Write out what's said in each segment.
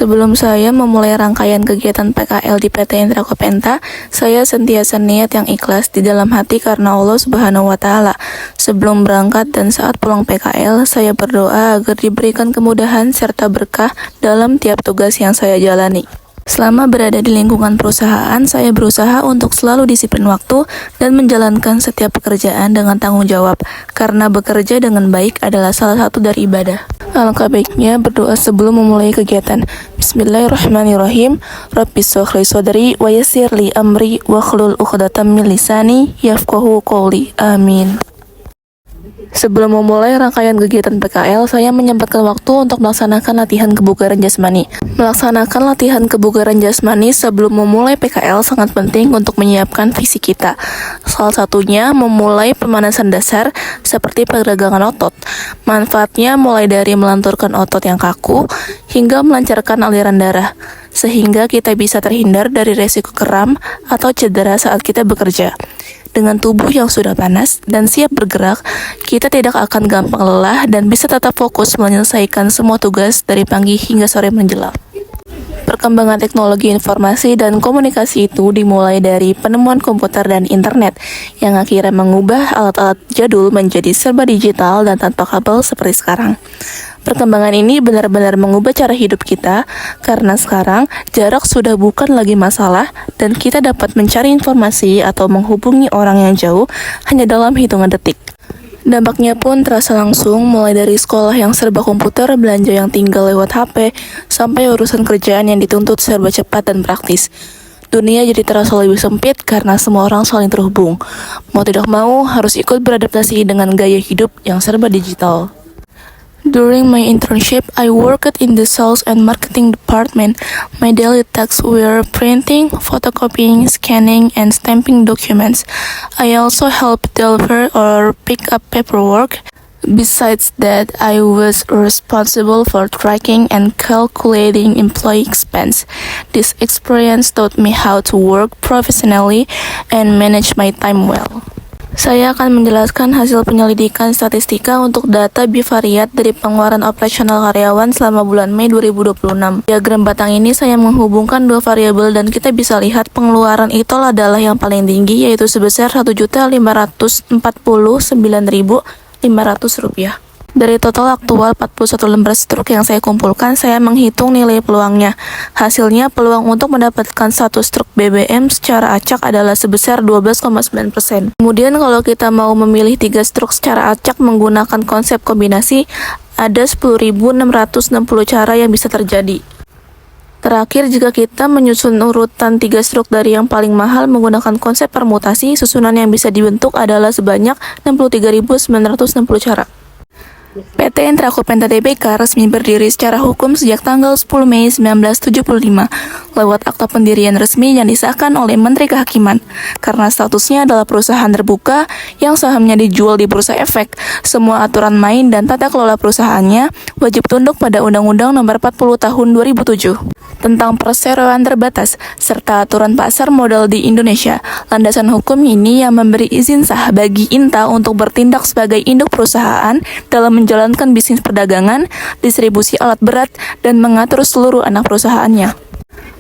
Sebelum saya memulai rangkaian kegiatan PKL di PT Intra Kopenta, saya sentiasa niat yang ikhlas di dalam hati karena Allah Subhanahu wa Ta'ala. Sebelum berangkat dan saat pulang PKL, saya berdoa agar diberikan kemudahan serta berkah dalam tiap tugas yang saya jalani. Selama berada di lingkungan perusahaan, saya berusaha untuk selalu disiplin waktu dan menjalankan setiap pekerjaan dengan tanggung jawab, karena bekerja dengan baik adalah salah satu dari ibadah. Alangkah baiknya berdoa sebelum memulai kegiatan. Bismillahirrahmanirrahim. Rabbis shrah li sadri wa yassir li amri wahlul 'uqdatam min lisani yafqahu qawli. Amin. Sebelum memulai rangkaian kegiatan PKL, saya menyempatkan waktu untuk melaksanakan latihan kebugaran jasmani. Melaksanakan latihan kebugaran jasmani sebelum memulai PKL sangat penting untuk menyiapkan fisik kita. Salah satunya memulai pemanasan dasar seperti perdagangan otot. Manfaatnya mulai dari melenturkan otot yang kaku hingga melancarkan aliran darah, sehingga kita bisa terhindar dari resiko kram atau cedera saat kita bekerja. Dengan tubuh yang sudah panas dan siap bergerak, kita tidak akan gampang lelah dan bisa tetap fokus menyelesaikan semua tugas dari pagi hingga sore menjelang. Perkembangan teknologi informasi dan komunikasi itu dimulai dari penemuan komputer dan internet yang akhirnya mengubah alat-alat jadul menjadi serba digital dan tanpa kabel seperti sekarang. Perkembangan ini benar-benar mengubah cara hidup kita, karena sekarang jarak sudah bukan lagi masalah dan kita dapat mencari informasi atau menghubungi orang yang jauh hanya dalam hitungan detik. Dampaknya pun terasa langsung, mulai dari sekolah yang serba komputer, belanja yang tinggal lewat HP, sampai urusan kerjaan yang dituntut serba cepat dan praktis. Dunia jadi terasa lebih sempit karena semua orang saling terhubung. Mau tidak mau harus ikut beradaptasi dengan gaya hidup yang serba digital. During my internship, I worked in the sales and marketing department. My daily tasks were printing, photocopying, scanning, and stamping documents. I also helped deliver or pick up paperwork. Besides that, I was responsible for tracking and calculating employee expense. This experience taught me how to work professionally and manage my time well. Saya akan menjelaskan hasil penyelidikan statistika untuk data bivariat dari pengeluaran operasional karyawan selama bulan Mei 2026. Diagram batang ini saya menghubungkan dua variabel dan kita bisa lihat pengeluaran ITOL adalah yang paling tinggi, yaitu sebesar Rp1.549.500. Dari total aktual 41 lembar struk yang saya kumpulkan, saya menghitung nilai peluangnya. Hasilnya, peluang untuk mendapatkan satu struk BBM secara acak adalah sebesar 12,9%. Kemudian kalau kita mau memilih 3 struk secara acak menggunakan konsep kombinasi, ada 10.660 cara yang bisa terjadi. Terakhir, jika kita menyusun urutan 3 struk dari yang paling mahal menggunakan konsep permutasi, susunan yang bisa dibentuk adalah sebanyak 63.960 cara. PT Intra Kopenta Tbk resmi berdiri secara hukum sejak tanggal 10 Mei 1975 lewat akta pendirian resmi yang disahkan oleh Menteri Kehakiman. Karena statusnya adalah perusahaan terbuka yang sahamnya dijual di Bursa Efek, semua aturan main dan tata kelola perusahaannya wajib tunduk pada Undang-Undang Nomor 40 Tahun 2007 tentang perseroan terbatas serta aturan pasar modal di Indonesia. Landasan hukum ini yang memberi izin sah bagi INTA untuk bertindak sebagai induk perusahaan dalam menjalankan bisnis perdagangan, distribusi alat berat, dan mengatur seluruh anak perusahaannya.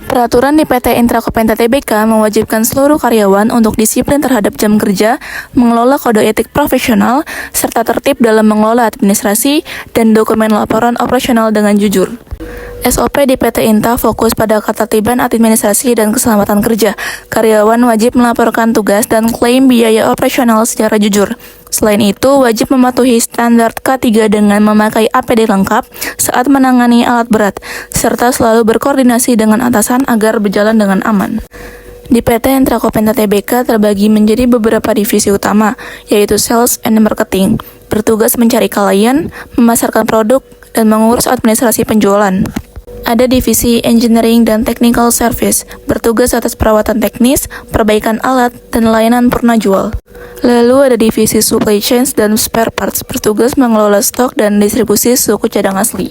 Peraturan di PT Intra Kopenta Tbk mewajibkan seluruh karyawan untuk disiplin terhadap jam kerja, mengelola kode etik profesional, serta tertib dalam mengelola administrasi dan dokumen laporan operasional dengan jujur. SOP di PT Inta fokus pada ketertiban administrasi dan keselamatan kerja. Karyawan wajib melaporkan tugas dan klaim biaya operasional secara jujur. Selain itu, wajib mematuhi standar K3 dengan memakai APD lengkap saat menangani alat berat, serta selalu berkoordinasi dengan atasan agar berjalan dengan aman. Di PT Intra Kopenta Tbk terbagi menjadi beberapa divisi utama, yaitu Sales and Marketing, bertugas mencari klien, memasarkan produk, dan mengurus administrasi penjualan. Ada divisi Engineering dan Technical Service, bertugas atas perawatan teknis, perbaikan alat, dan layanan purna jual. Lalu ada divisi Supply Chains dan Spare Parts, bertugas mengelola stok dan distribusi suku cadang asli.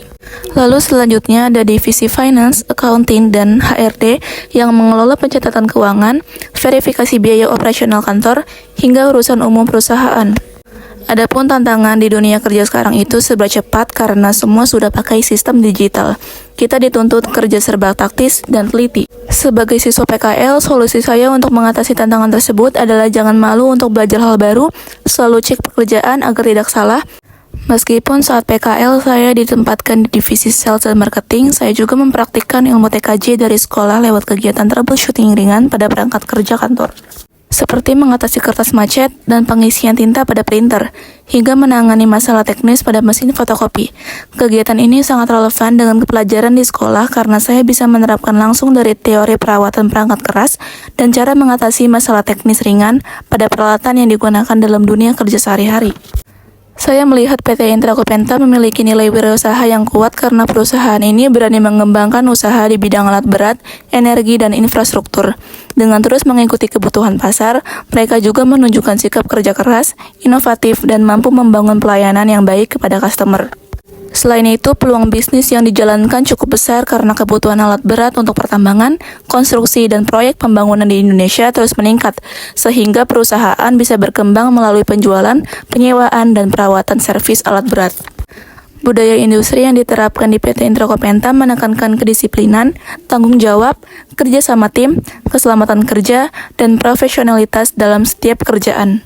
Lalu selanjutnya ada divisi Finance, Accounting, dan HRD yang mengelola pencatatan keuangan, verifikasi biaya operasional kantor, hingga urusan umum perusahaan. Adapun tantangan di dunia kerja sekarang itu serba cepat karena semua sudah pakai sistem digital. kita dituntut kerja serba taktis dan teliti. Sebagai siswa PKL, solusi saya untuk mengatasi tantangan tersebut adalah jangan malu untuk belajar hal baru, selalu cek pekerjaan agar tidak salah. Meskipun saat PKL saya ditempatkan di divisi sales dan marketing, saya juga mempraktikkan ilmu TKJ dari sekolah lewat kegiatan troubleshooting ringan pada perangkat kerja kantor. Seperti mengatasi kertas macet dan pengisian tinta pada printer, hingga menangani masalah teknis pada mesin fotokopi. Kegiatan ini sangat relevan dengan pelajaran di sekolah karena saya bisa menerapkan langsung dari teori perawatan perangkat keras dan cara mengatasi masalah teknis ringan pada peralatan yang digunakan dalam dunia kerja sehari-hari. Saya melihat PT Intra Kopenta memiliki nilai wirausaha yang kuat karena perusahaan ini berani mengembangkan usaha di bidang alat berat, energi, dan infrastruktur. Dengan terus mengikuti kebutuhan pasar, mereka juga menunjukkan sikap kerja keras, inovatif, dan mampu membangun pelayanan yang baik kepada customer. Selain itu, peluang bisnis yang dijalankan cukup besar karena kebutuhan alat berat untuk pertambangan, konstruksi, dan proyek pembangunan di Indonesia terus meningkat, sehingga perusahaan bisa berkembang melalui penjualan, penyewaan, dan perawatan servis alat berat. Budaya industri yang diterapkan di PT Intra Kopenta menekankan kedisiplinan, tanggung jawab, kerja sama tim, keselamatan kerja, dan profesionalitas dalam setiap pekerjaan.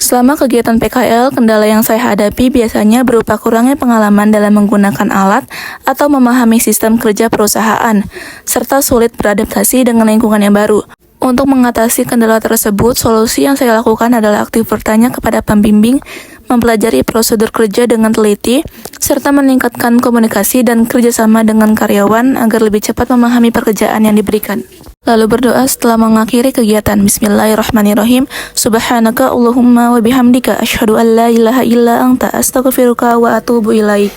Selama kegiatan PKL, kendala yang saya hadapi biasanya berupa kurangnya pengalaman dalam menggunakan alat atau memahami sistem kerja perusahaan, serta sulit beradaptasi dengan lingkungan yang baru. Untuk mengatasi kendala tersebut, solusi yang saya lakukan adalah aktif bertanya kepada pembimbing, mempelajari prosedur kerja dengan teliti, serta meningkatkan komunikasi dan kerjasama dengan karyawan agar lebih cepat memahami pekerjaan yang diberikan. Lalu berdoa setelah mengakhiri kegiatan. Bismillahirrahmanirrahim. Subhanaka Allahumma wa bihamdika asyhadu an la ilaha illa anta astaghfiruka wa atubu ilaik.